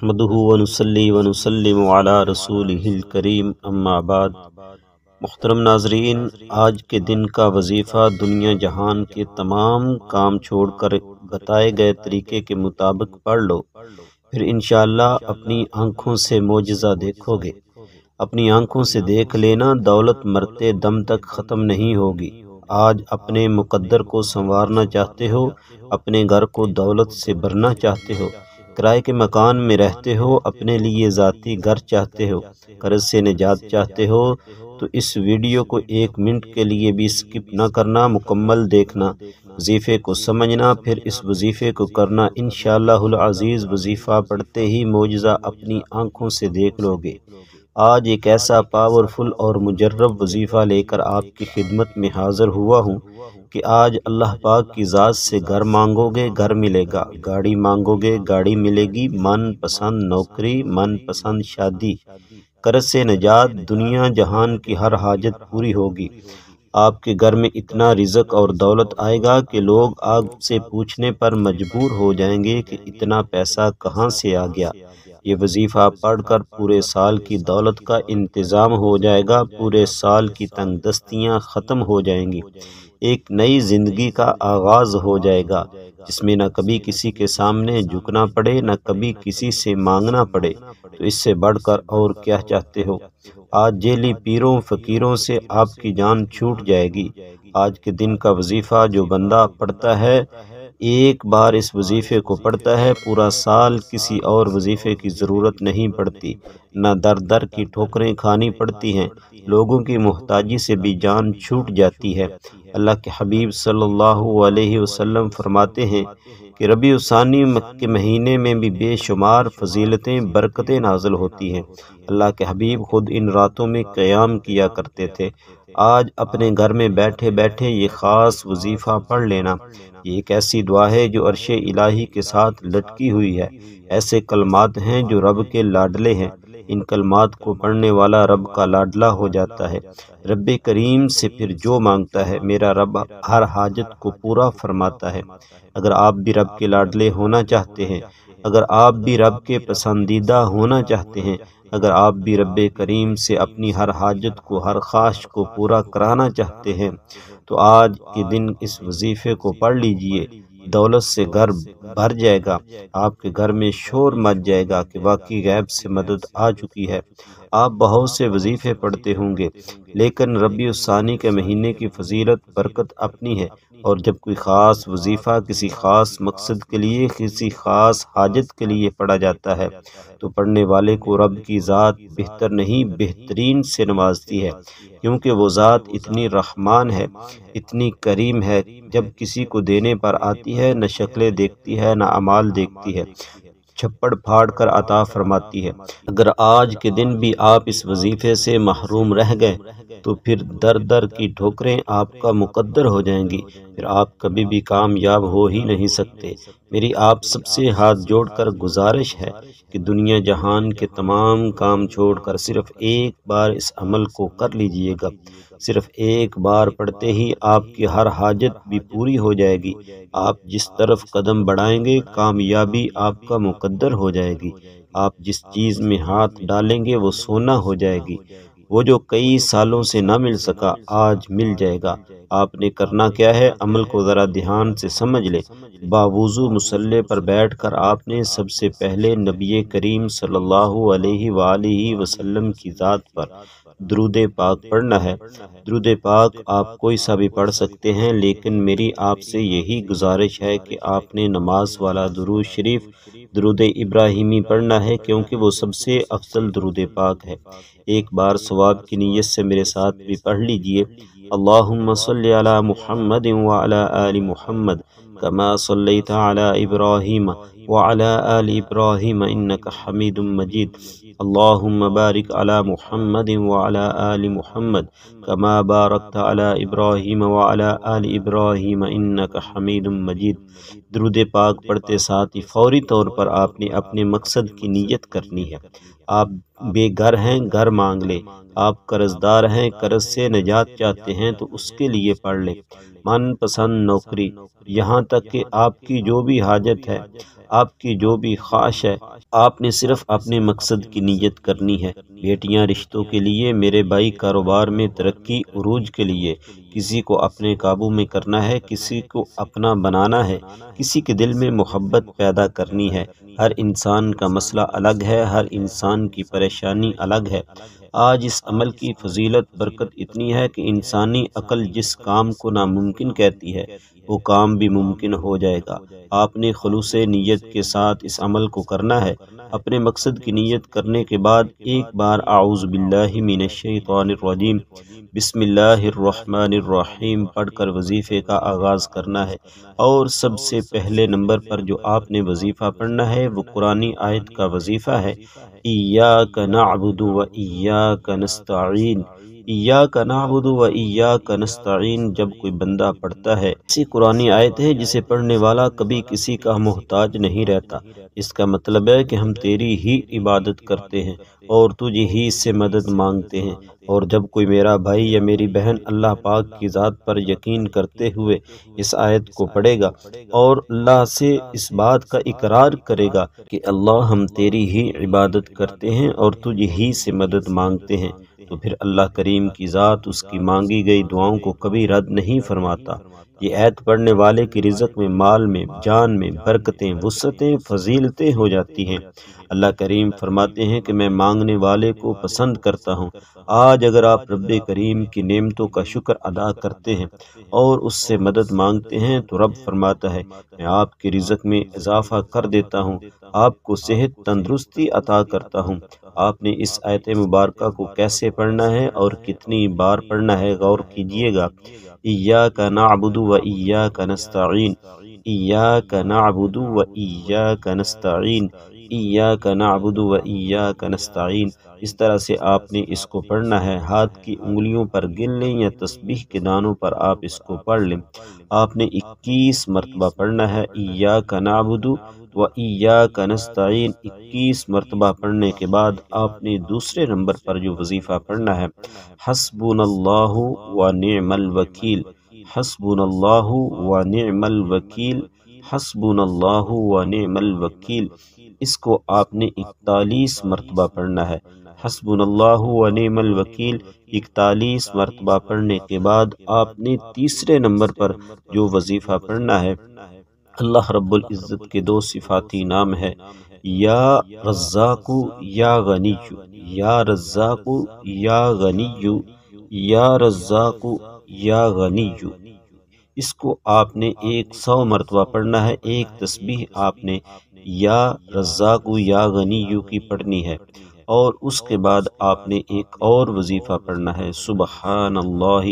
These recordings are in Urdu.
نحمده ونصلي ونسلم على رسوله الکریم اما بعد۔ محترم ناظرین، آج کے دن کا وظیفہ دنیا جہان کے تمام کام چھوڑ کر بتائے گئے طریقے کے مطابق پڑھ لو، پھر انشاءاللہ اپنی آنکھوں سے معجزہ دیکھو گے۔ اپنی آنکھوں سے دیکھ لینا، دولت مرتے دم تک ختم نہیں ہوگی۔ آج اپنے مقدر کو سنوارنا چاہتے ہو، اپنے گھر کو دولت سے بھرنا چاہتے ہو، کرائے کے مکان میں رہتے ہو، اپنے لیے ذاتی گھر چاہتے ہو، قرض سے نجات چاہتے ہو، تو اس ویڈیو کو 1 منٹ کے لیے بھی سکپ نہ کرنا، مکمل دیکھنا، وظیفے کو سمجھنا، پھر اس وظیفے کو کرنا۔ انشاءاللہ العزیز وظیفہ پڑھتے ہی معجزہ اپنی آنکھوں سے دیکھ لو گے۔ آج ایک ایسا پاورفل اور مجرب وظیفہ لے کر آپ کی خدمت میں حاضر ہوا ہوں کہ آج اللہ پاک کی ذات سے گھر مانگو گے گھر ملے گا، گاڑی مانگو گے گاڑی ملے گی، من پسند نوکری، من پسند شادی، قرض سے نجات، دنیا جہان کی ہر حاجت پوری ہوگی۔ آپ کے گھر میں اتنا رزق اور دولت آئے گا کہ لوگ آپ سے پوچھنے پر مجبور ہو جائیں گے کہ اتنا پیسہ کہاں سے آ گیا۔ یہ وظیفہ پڑھ کر پورے سال کی دولت کا انتظام ہو جائے گا، پورے سال کی تنگ دستیاں ختم ہو جائیں گی، ایک نئی زندگی کا آغاز ہو جائے گا جس میں نہ کبھی کسی کے سامنے جھکنا پڑے، نہ کبھی کسی سے مانگنا پڑے۔ تو اس سے بڑھ کر اور کیا چاہتے ہو؟ آج جیلی پیروں فقیروں سے آپ کی جان چھوٹ جائے گی۔ آج کے دن کا وظیفہ جو بندہ پڑھتا ہے، ایک بار اس وظیفے کو پڑھتا ہے، پورا سال کسی اور وظیفے کی ضرورت نہیں پڑتی، نہ در در کی ٹھوکریں کھانی پڑتی ہیں، لوگوں کی محتاجی سے بھی جان چھوٹ جاتی ہے۔ اللہ کے حبیب صلی اللہ علیہ وسلم فرماتے ہیں کہ ربیع الثانی کے مہینے میں بھی بے شمار فضیلتیں برکتیں نازل ہوتی ہیں۔ اللہ کے حبیب خود ان راتوں میں قیام کیا کرتے تھے۔ آج اپنے گھر میں بیٹھے بیٹھے یہ خاص وظیفہ پڑھ لینا۔ یہ ایک ایسی دعا ہے جو عرش الہی کے ساتھ لٹکی ہوئی ہے۔ ایسے کلمات ہیں جو رب کے لاڈلے ہیں۔ ان کلمات کو پڑھنے والا رب کا لاڈلا ہو جاتا ہے۔ رب کریم سے پھر جو مانگتا ہے میرا رب ہر حاجت کو پورا فرماتا ہے۔ اگر آپ بھی رب کے لاڈلے ہونا چاہتے ہیں، اگر آپ بھی رب کے پسندیدہ ہونا چاہتے ہیں، اگر آپ بھی رب کریم سے اپنی ہر حاجت کو، ہر خواہش کو پورا کرانا چاہتے ہیں، تو آج کے دن اس وظیفے کو پڑھ لیجئے۔ دولت سے گھر بھر جائے گا، آپ کے گھر میں شور مچ جائے گا کہ واقعی غیب سے مدد آ چکی ہے۔ آپ بہت سے وظیفے پڑھتے ہوں گے، لیکن ربیع الثانی کے مہینے کی فضیلت برکت اپنی ہے، اور جب کوئی خاص وظیفہ کسی خاص مقصد کے لیے، کسی خاص حاجت کے لیے پڑھا جاتا ہے تو پڑھنے والے کو رب کی ذات بہتر نہیں بہترین سے نوازتی ہے، کیونکہ وہ ذات اتنی رحمان ہے، اتنی کریم ہے، جب کسی کو دینے پر آتی ہے نہ شکلیں دیکھتی ہے نہ اعمال دیکھتی ہے، چھپڑ پھاڑ کر عطا فرماتی ہے۔ اگر آج کے دن بھی آپ اس وظیفے سے محروم رہ گئے تو پھر در در کی ٹھوکریں آپ کا مقدر ہو جائیں گی، پھر آپ کبھی بھی کامیاب ہو ہی نہیں سکتے۔ میری آپ سب سے ہاتھ جوڑ کر گزارش ہے کہ دنیا جہان کے تمام کام چھوڑ کر صرف ایک بار اس عمل کو کر لیجئے گا۔ صرف ایک بار پڑھتے ہی آپ کی ہر حاجت بھی پوری ہو جائے گی۔ آپ جس طرف قدم بڑھائیں گے کامیابی آپ کا مقدر ہو جائے گی۔ آپ جس چیز میں ہاتھ ڈالیں گے وہ سونا ہو جائے گی۔ وہ جو کئی سالوں سے نہ مل سکا آج مل جائے گا۔ آپ نے کرنا کیا ہے، عمل کو ذرا دھیان سے سمجھ لیں۔ باوضو مصلی پر بیٹھ کر آپ نے سب سے پہلے نبی کریم صلی اللہ علیہ وآلہ وسلم کی ذات پر درود پاک پڑھنا ہے۔ درود پاک آپ کوئی سا بھی پڑھ سکتے ہیں، لیکن میری آپ سے یہی گزارش ہے کہ آپ نے نماز والا درود شریف درود ابراہیمی پڑھنا ہے، کیونکہ وہ سب سے افضل درود پاک ہے۔ ایک بار ثواب کی نیت سے میرے ساتھ بھی پڑھ لیجئے۔ اللہم صلی علی محمد وعلی آل محمد کما صلیت علی ابراہیم وعلی آل ابراہیم انک حمید مجید۔ اللہم بارک علی محمد وعلی آل محمد کما بارکت علی ابراہیم وعلی آل ابراہیم انک حمید مجید۔ درود پاک پڑھتے ساتھ ہی فوری طور پر آپ نے اپنے مقصد کی نیت کرنی ہے۔ آپ بے گھر ہیں گھر مانگ لیں، آپ قرض دار ہیں قرض سے نجات چاہتے ہیں تو اس کے لیے پڑھ لیں۔ من پسند نوکری، یہاں تک کہ آپ کی جو بھی حاجت ہے آپ کی جو بھی خواہش ہے آپ نے صرف اپنے مقصد کی نیت کرنی ہے۔ بیٹیاں رشتوں کے لیے، میرے بھائی کاروبار میں ترقی عروج کے لیے، کسی کو اپنے قابو میں کرنا ہے، کسی کو اپنا بنانا ہے، کسی کے دل میں محبت پیدا کرنی ہے۔ ہر انسان کا مسئلہ الگ ہے، ہر انسان کی پریشانی الگ ہے۔ آج اس عمل کی فضیلت برکت اتنی ہے کہ انسانی عقل جس کام کو ناممکن کہتی ہے وہ کام بھی ممکن ہو جائے گا۔ آپ نے خلوص نیت کے ساتھ اس عمل کو کرنا ہے۔ اپنے مقصد کی نیت کرنے کے بعد ایک بار اعوذ باللہ من الشیطان الرجیم بسم اللہ الرحمن الرحیم پڑھ کر وظیفے کا آغاز کرنا ہے، اور سب سے پہلے نمبر پر جو آپ نے وظیفہ پڑھنا ہے وہ قرآنی آیت کا وظیفہ ہے، ایاک نعبد و ایاک نستعین۔ ایاک نعبد و ایاک نستعین جب کوئی بندہ پڑھتا ہے، ایسی قرآنی آیت ہے جسے پڑھنے والا کبھی کسی کا محتاج نہیں رہتا۔ اس کا مطلب ہے کہ ہم تیری ہی عبادت کرتے ہیں اور تجھ ہی سے مدد مانگتے ہیں، اور جب کوئی میرا بھائی یا میری بہن اللہ پاک کی ذات پر یقین کرتے ہوئے اس آیت کو پڑھے گا اور اللہ سے اس بات کا اقرار کرے گا کہ اللہ ہم تیری ہی عبادت کرتے ہیں اور تجھ ہی سے مدد مانگتے ہیں، تو پھر اللہ کریم کی ذات اس کی مانگی گئی دعاؤں کو کبھی رد نہیں فرماتا۔ یہ آیت پڑھنے والے کی رزق میں، مال میں، جان میں برکتیں، وسعتیں، فضیلتیں ہو جاتی ہیں۔ اللہ کریم فرماتے ہیں کہ میں مانگنے والے کو پسند کرتا ہوں۔ آج اگر آپ رب کریم کی نعمتوں کا شکر ادا کرتے ہیں اور اس سے مدد مانگتے ہیں تو رب فرماتا ہے میں آپ کے رزق میں اضافہ کر دیتا ہوں، آپ کو صحت تندرستی عطا کرتا ہوں۔ آپ نے اس آیت مبارکہ کو کیسے پڑھنا ہے اور کتنی بار پڑھنا ہے غور کیجئے گا۔ ایاک نعبد و ایاک نستعین، ایاک نعبد و ایاک نستعین، ایاک نعبد و ایاک نستعین، اس طرح سے آپ نے اس کو پڑھنا ہے۔ ہاتھ کی انگلیوں پر گن لیں یا تسبیح کے دانوں پر آپ اس کو پڑھ لیں۔ آپ نے 21 مرتبہ پڑھنا ہے۔ ایاک نعبد و ایاک نستعین 21 مرتبہ پڑھنے کے بعد آپ نے دوسرے نمبر پر جو وظیفہ پڑھنا ہے، حسبنا اللہ و نعم الوکیل، حسبنا اللہ و نعم الوکیل، حسبنا اللہ و نعم الوکیل، اس کو آپ نے 41 مرتبہ پڑھنا ہے۔ حسبنا اللہ و نعم الوکیل 41 مرتبہ پڑھنے کے بعد آپ نے تیسرے نمبر پر جو وظیفہ پڑھنا ہے، اللہ رب العزت کے 2 صفاتی نام ہے، یا رزاق یا غنی، یا رزاق یا غنی، یا رزاق یا غنی، اس کو آپ نے 100 مرتبہ پڑھنا ہے۔ ایک تسبیح آپ نے یا رزاق یا غنی کی پڑھنی ہے، اور اس کے بعد آپ نے ایک اور وظیفہ پڑھنا ہے، سبحان اللہ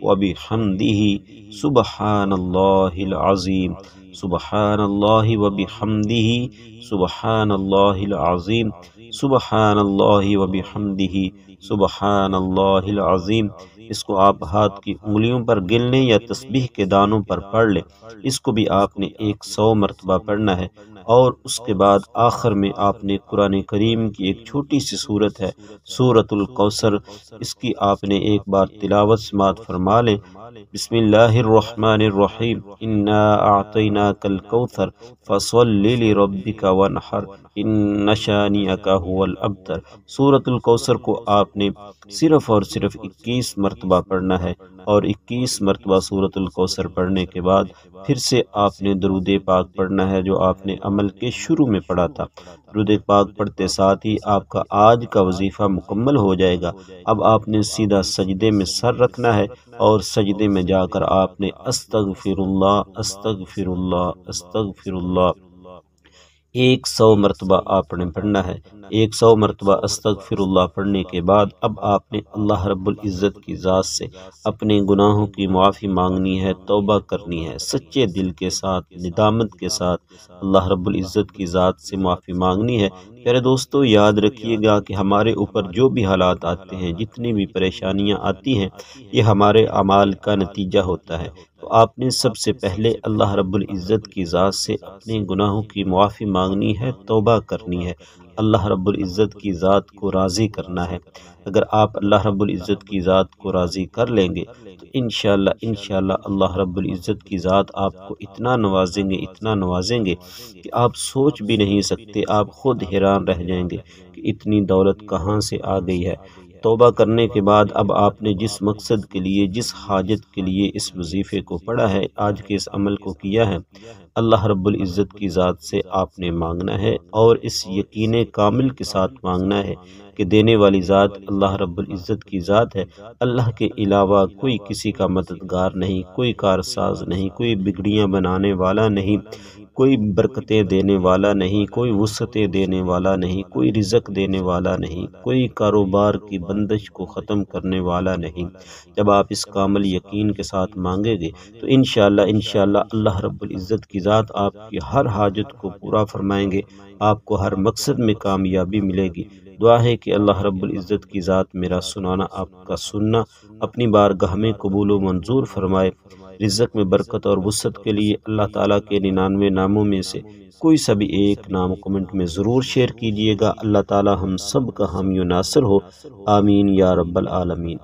و بحمدہ، سبحان اللہ العظیم، سبحان اللہ و بحمدہ، سبحان اللہ العظیم، سبحان اللہ و بحمدہ، سبحان اللہ العظیم۔ اس کو آپ ہاتھ کی انگلیوں پر گن لیں یا تسبیح کے دانوں پر پڑھ لیں۔ اس کو بھی آپ نے 100 مرتبہ پڑھنا ہے، اور اس کے بعد آخر میں آپ نے قرآن کریم کی ایک چھوٹی سی سورت ہے، سورۃ الکوثر، اس کی آپ نے ایک بار تلاوت سماعت فرما لیں۔ بسم اللہ الرحمن الرحیم، انا اعطیناک الکوثر فصل لربک وانحر ان شانئک هو الابتر۔ سورۃ الکوثر کو آپ نے صرف اور صرف 21 مرتبہ پڑھنا ہے، اور 21 مرتبہ سورۃ الکوثر پڑھنے کے بعد پھر سے آپ نے درود پاک پڑھنا ہے جو آپ نے عمل کے شروع میں پڑھا تھا۔ درود پاک پڑھتے ساتھ ہی آپ کا آج کا وظیفہ مکمل ہو جائے گا۔ اب آپ نے سیدھا سجدے میں سر رکھنا ہے، اور سجدے میں جا کر آپ نے استغفر اللہ، استغفر اللہ، استغفر اللہ 100 مرتبہ آپ نے پڑھنا ہے۔ 100 مرتبہ استغفر اللہ پڑھنے کے بعد اب آپ نے اللہ رب العزت کی ذات سے اپنے گناہوں کی معافی مانگنی ہے، توبہ کرنی ہے، سچے دل کے ساتھ، ندامت کے ساتھ اللہ رب العزت کی ذات سے معافی مانگنی ہے۔ پیارے دوستو، یاد رکھیے گا کہ ہمارے اوپر جو بھی حالات آتے ہیں، جتنی بھی پریشانیاں آتی ہیں، یہ ہمارے اعمال کا نتیجہ ہوتا ہے۔ تو آپ نے سب سے پہلے اللہ رب العزت کی ذات سے اپنے گناہوں کی معافی مانگنی ہے، توبہ کرنی ہے، اللہ رب العزت کی ذات کو راضی کرنا ہے۔ اگر آپ اللہ رب العزت کی ذات کو راضی کر لیں گے تو انشاءاللہ اللہ رب العزت کی ذات آپ کو اتنا نوازیں گے کہ آپ سوچ بھی نہیں سکتے، آپ خود حیران رہ جائیں گے کہ اتنی دولت کہاں سے آ گئی ہے۔ توبہ کرنے کے بعد اب آپ نے جس مقصد کے لیے، جس حاجت کے لیے اس وظیفے کو پڑھا ہے، آج کے اس عمل کو کیا ہے، اللہ رب العزت کی ذات سے آپ نے مانگنا ہے، اور اس یقین کامل کے ساتھ مانگنا ہے کہ دینے والی ذات اللہ رب العزت کی ذات ہے۔ اللہ کے علاوہ کوئی کسی کا مددگار نہیں، کوئی کارساز نہیں، کوئی بگڑیاں بنانے والا نہیں، کوئی برکتیں دینے والا نہیں، کوئی وسعتیں دینے والا نہیں، کوئی رزق دینے والا نہیں، کوئی کاروبار کی بندش کو ختم کرنے والا نہیں۔ جب آپ اس کامل یقین کے ساتھ مانگیں گے تو انشاءاللہ اللہ رب العزت کی ذات آپ کی ہر حاجت کو پورا فرمائیں گے، آپ کو ہر مقصد میں کامیابی ملے گی۔ دعا ہے کہ اللہ رب العزت کی ذات میرا سنانا، آپ کا سننا اپنی بارگاہ میں قبول و منظور فرمائے۔ رزق میں برکت اور وسعت کے لیے اللہ تعالیٰ کے 99 ناموں میں سے کوئی سا بھی ایک نام کمنٹ میں ضرور شیئر کیجئے گا۔ اللہ تعالیٰ ہم سب کا حامی و ناصر ہو، آمین یا رب العالمین۔